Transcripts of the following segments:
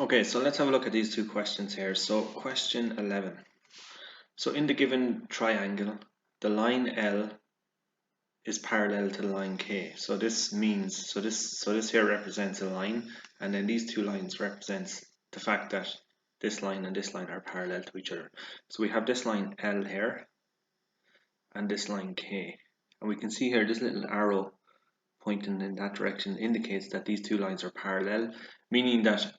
Okay, so let's have a look at these two questions here. So question 11. So in the given triangle, the line L is parallel to the line K. So this means, this here represents a line, and then these two lines represents the fact that this line and this line are parallel to each other. So we have this line L here, and this line K. And we can see here this little arrow pointing in that direction indicates that these two lines are parallel, meaning that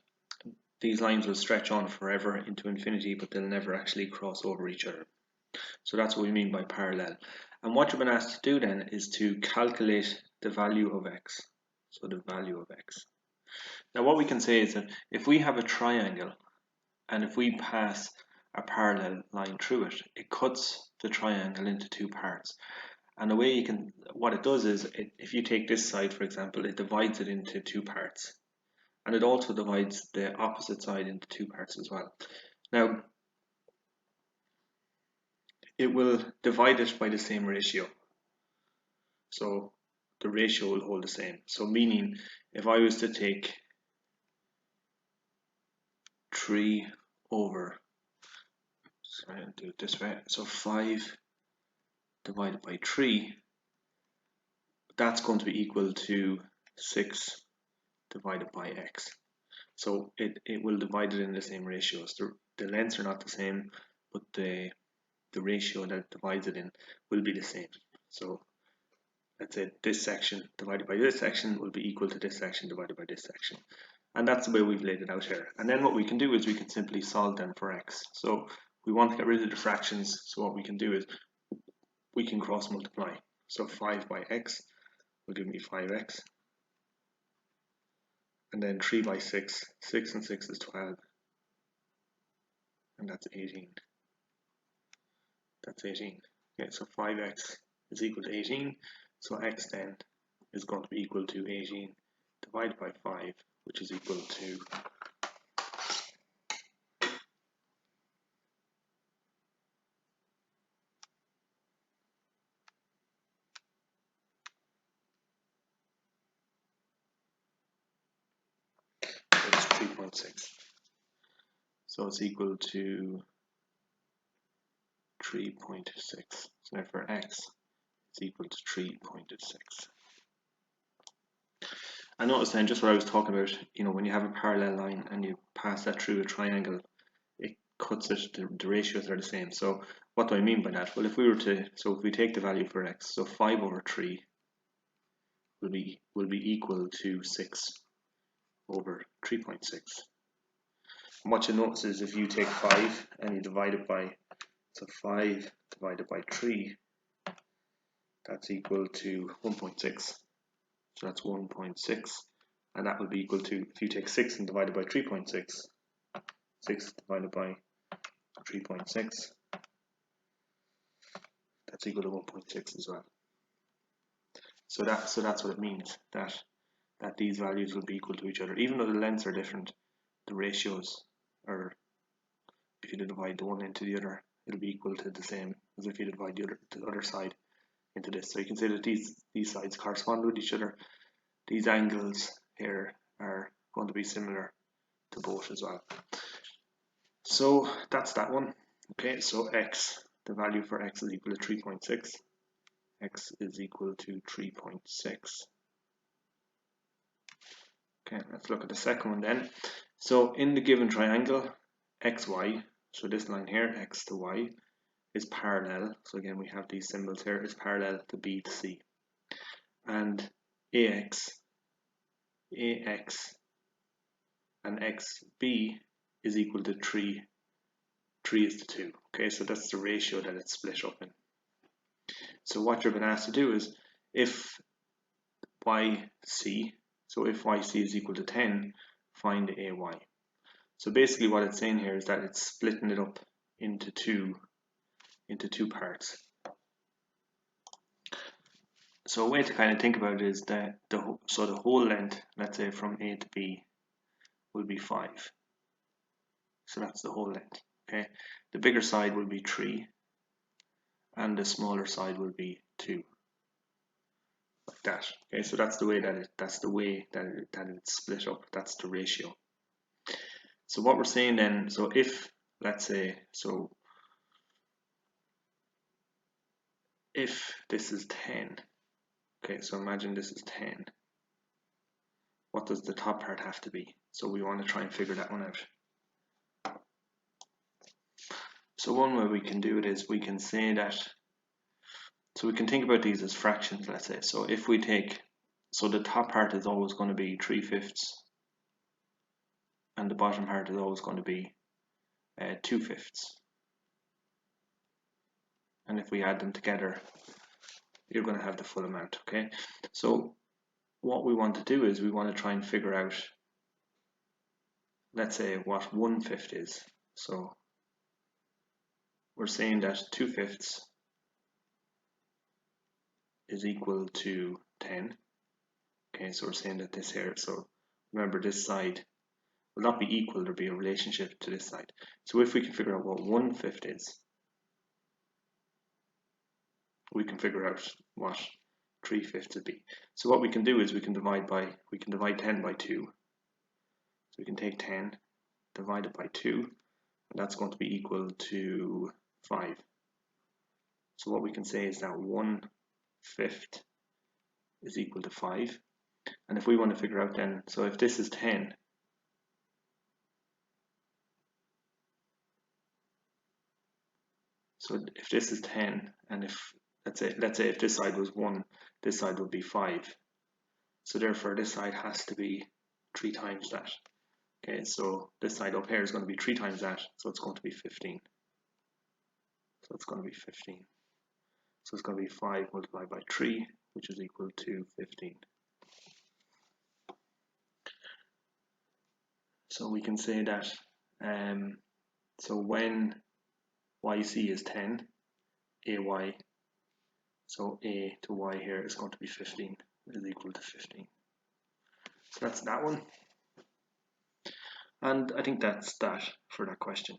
these lines will stretch on forever into infinity, but they'll never actually cross over each other. So that's what we mean by parallel. And what you've been asked to do then is to calculate the value of x. So the value of x. Now what we can say is that if we have a triangle and if we pass a parallel line through it, it cuts the triangle into two parts. And the way what it does is, if you take this side for example, it divides it into two parts. And it also divides the opposite side into two parts as well. Now, it will divide it by the same ratio. So the ratio will hold the same. So meaning, if I was to take 3 over, sorry, I'll do it this way. So 5 divided by 3, that's going to be equal to 6 divided by x. So it will divide it in the same ratios. The lengths are not the same, but the ratio that it divides it in will be the same. So let's say this section divided by this section will be equal to this section divided by this section. And that's the way we've laid it out here. And then what we can do is we can simply solve them for x. So we want to get rid of the fractions, so what we can do is we can cross multiply. So 5 by x will give me 5x. And then 3 by 6, 6 and 6 is 12. And that's 18. That's 18. Okay, so 5x is equal to 18. So x then is going to be equal to 18 divided by 5, which is equal to 3.6. So it's equal to 3.6. So therefore x is equal to 3.6. And notice then just what I was talking about, when you have a parallel line and you pass that through a triangle, it cuts it, the ratios are the same. So what do I mean by that? Well, if we take the value for x, so 5 over 3 will be equal to 6 over 3.6. And what you notice is if you take 5 and you divide it by, so 5 divided by 3, that's equal to 1.6. So that's 1.6, and that will be equal to, if you take 6 and divide it by 3.6, 6 divided by 3.6, that's equal to 1.6 as well. So that's what it means, that these values will be equal to each other. Even though the lengths are different, the ratios are, if you divide the one into the other, it'll be equal to the same as if you divide the other side into this. So you can say that these sides correspond with each other. These angles here are going to be similar to both as well. So that's that one. Okay, so x, the value for x is equal to 3.6. X is equal to 3.6. Okay, let's look at the second one then. So in the given triangle, xy, so this line here, x to y, is parallel. So again, we have these symbols here, is parallel to b to c. And ax and xb is equal to 3 is to 2. Okay, so that's the ratio that it's split up in. So what you're going to ask to do is, if yc, so if yc is equal to 10, find ay. So basically what it's saying here is that it's splitting it up into two parts. So a way to kind of think about it is that the whole length, let's say from A to B, will be 5. So that's the whole length. Okay, the bigger side will be 3, and the smaller side will be 2, like that. Okay, so that's the way that it's split up. That's the ratio. So what we're saying then, so if, let's say, so if this is 10, okay, so imagine this is 10, what does the top part have to be? So we want to try and figure that one out. So one way we can do it is we can say that, so we can think about these as fractions, let's say. So if we take, so the top part is always going to be 3/5, and the bottom part is always going to be 2/5. And if we add them together, you're going to have the full amount, okay? So what we want to do is we want to try and figure out, let's say, what 1/5 is. So we're saying that 2/5 is equal to 10. Okay, so we're saying that this here, so remember this side will not be equal, there'll be a relationship to this side. So if we can figure out what 1/5 is, we can figure out what 3/5 would be. So what we can do is we can divide 10 by 2. So we can take 10, divide it by 2, and that's going to be equal to 5. So what we can say is that 1/5 is equal to 5. And if we want to figure out then, so if this is 10, so if this is 10, and if, let's say if this side was 1, this side would be 5. So therefore this side has to be 3 times that. Okay, so this side up here is going to be 3 times that, so it's going to be 15. So it's going to be 15. So it's going to be 5 multiplied by 3, which is equal to 15. So we can say that, so when YC is 10, AY, so A to Y here is going to be 15, is equal to 15. So that's that one. And I think that's that for that question.